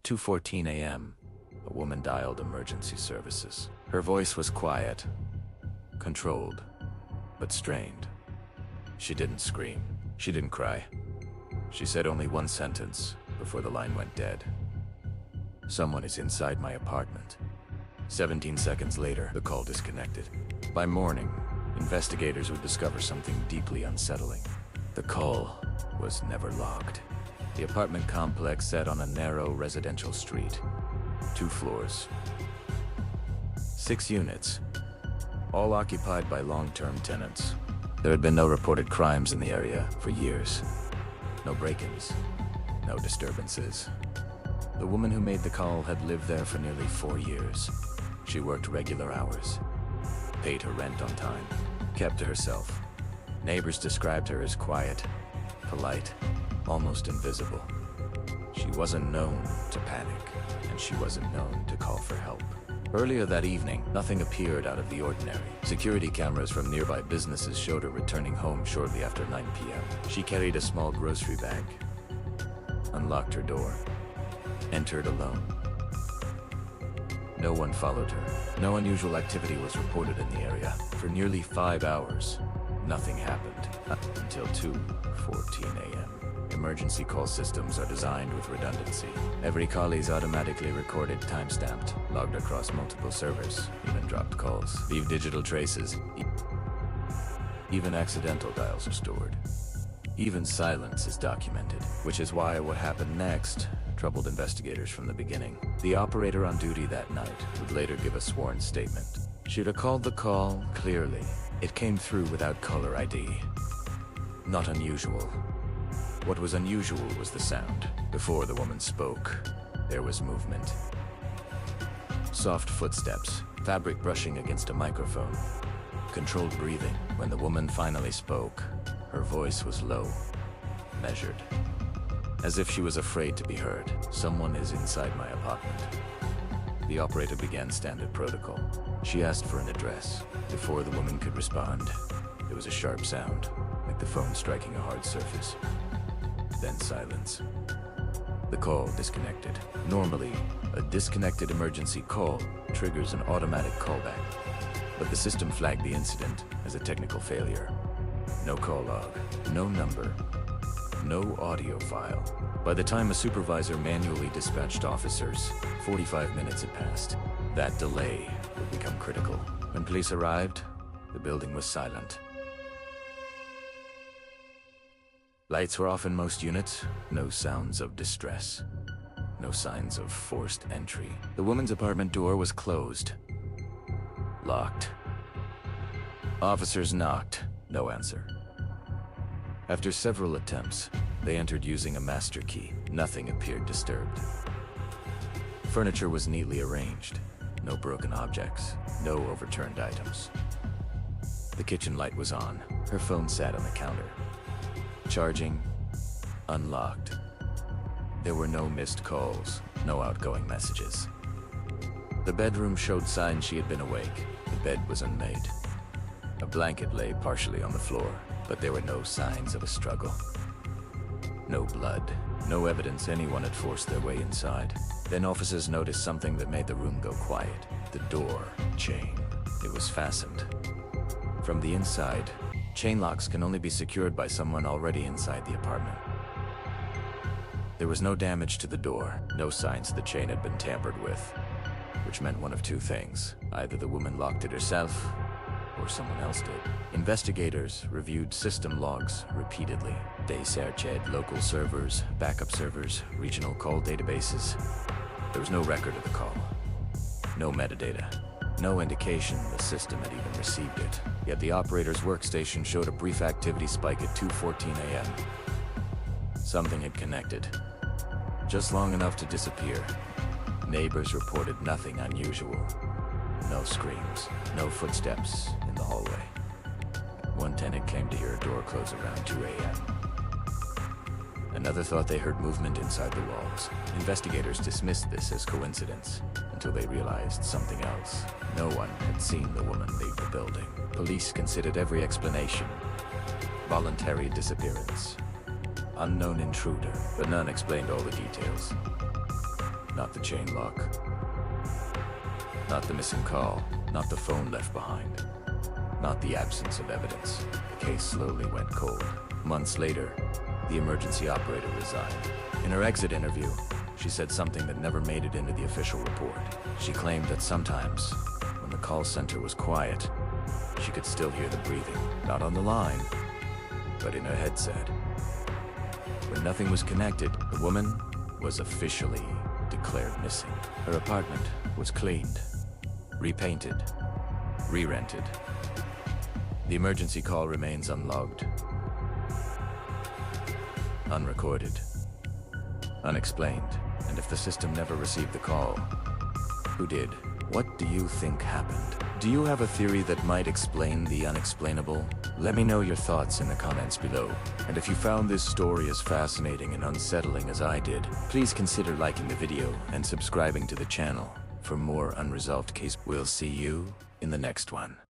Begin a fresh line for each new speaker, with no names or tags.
At 2:14 a.m., a woman dialed emergency services. Her voice was quiet, controlled, but strained. She didn't scream. She didn't cry. She said only one sentence before the line went dead. "Someone is inside my apartment." 17 seconds later, the call disconnected. By morning, investigators would discover something deeply unsettling. The call was never logged. The apartment complex sat on a narrow residential street. 2 floors. 6 units, all occupied by long-term tenants. There had been no reported crimes in the area for years. No break-ins, no disturbances. The woman who made the call had lived there for nearly 4 years. She worked regular hours, paid her rent on time, kept to herself. Neighbors described her as quiet, polite, almost invisible. She wasn't known to panic, and she wasn't known to call for help. Earlier that evening, nothing appeared out of the ordinary. Security cameras from nearby businesses showed her returning home shortly after 9 p.m. She carried a small grocery bag, unlocked her door, entered alone. No one followed her. No unusual activity was reported in the area. For nearly 5 hours, nothing happened until 2:14 a.m. Emergency call systems are designed with redundancy. Every call is automatically recorded, timestamped, logged across multiple servers. Even dropped calls leave digital traces. Even accidental dials are stored. Even silence is documented, which is why what happened next troubled investigators from the beginning. The operator on duty that night would later give a sworn statement. She recalled the call clearly. It came through without caller ID. Not unusual. What was unusual was the sound. Before the woman spoke, there was movement. Soft footsteps, fabric brushing against a microphone. Controlled breathing. When the woman finally spoke, her voice was low, measured. As if she was afraid to be heard. "Someone is inside my apartment." The operator began standard protocol. She asked for an address. Before the woman could respond, there was a sharp sound, like the phone striking a hard surface. Then silence. The call disconnected. Normally, a disconnected emergency call triggers an automatic callback, but the system flagged the incident as a technical failure. No call log, no number, no audio file. By the time a supervisor manually dispatched officers, 45 minutes had passed. That delay would become critical. When police arrived, the building was silent. Lights were off in most units, no sounds of distress, no signs of forced entry. The woman's apartment door was closed, locked. Officers knocked, no answer. After several attempts, they entered using a master key. Nothing appeared disturbed. Furniture was neatly arranged, no broken objects, no overturned items. The kitchen light was on. Her phone sat on the counter. Charging, unlocked. There were no missed calls, no outgoing messages. The bedroom showed signs she had been awake. The bed was unmade. A blanket lay partially on the floor, but there were no signs of a struggle. No blood, no evidence anyone had forced their way inside. Then officers noticed something that made the room go quiet. The door chain. It was fastened. From the inside, chain locks can only be secured by someone already inside the apartment. There was no damage to the door, no signs the chain had been tampered with, which meant one of two things. Either the woman locked it herself, or someone else did. Investigators reviewed system logs repeatedly. They searched local servers, backup servers, regional call databases. There was no record of the call, no metadata. No indication the system had even received it. Yet the operator's workstation showed a brief activity spike at 2:14 a.m. Something had connected, just long enough to disappear. Neighbors reported nothing unusual. No screams, no footsteps in the hallway. One tenant claimed to hear a door close around 2 a.m. Another thought they heard movement inside the walls. Investigators dismissed this as coincidence until they realized something else. No one had seen the woman leave the building. Police considered every explanation. Voluntary disappearance, unknown intruder, but none explained all the details. Not the chain lock. Not the missing call. Not the phone left behind. Not the absence of evidence. The case slowly went cold. Months later, the emergency operator resigned. In her exit interview, she said something that never made it into the official report. She claimed that sometimes, when the call center was quiet, she could still hear the breathing, not on the line, but in her headset. When nothing was connected, the woman was officially declared missing. Her apartment was cleaned, repainted, re-rented. The emergency call remains unlogged, unrecorded, unexplained. And if the system never received the call, who did? What do you think happened? Do you have a theory that might explain the unexplainable? Let me know your thoughts in the comments below. And if you found this story as fascinating and unsettling as I did, please consider liking the video and subscribing to the channel for more unresolved case. We'll see you in the next one.